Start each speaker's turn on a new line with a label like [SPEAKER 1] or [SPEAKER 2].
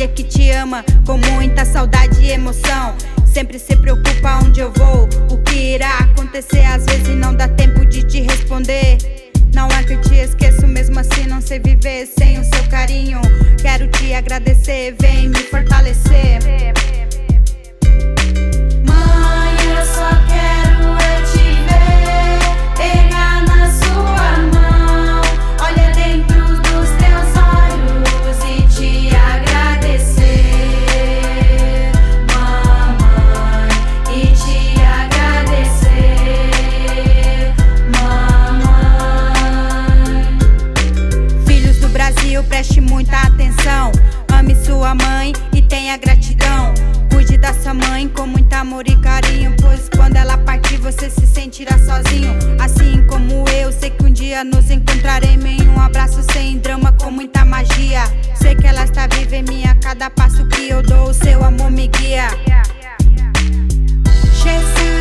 [SPEAKER 1] família que te ama com muita saudade e emoção. Sempre se preocupa onde eu vou, o que irá acontecer. Às vezes não dá tempo de te responder. Não é que eu te esqueço, mesmo assim não sei viver sem o seu carinho. Quero te agradecer, vem me fortalecer.
[SPEAKER 2] Mãe, eu só quero é te ver, pegar na sua mão, olha dentro dos teus olhos e te agradecer. Mamãe, e te agradecer. Mamãe.
[SPEAKER 1] Filhos do Brasil, preste muita atenção. Ame sua mãe e tenha gratidão. Cuide da sua mãe com muito amor e carinho, pois quando ela partir você se sentirá sozinho. Assim como eu, sei que um dia nos encontraremos em um abraço sem drama, com muita magia. Sei que ela está viva em mim, a cada passo que eu dou o seu amor me guia.
[SPEAKER 2] Jesus,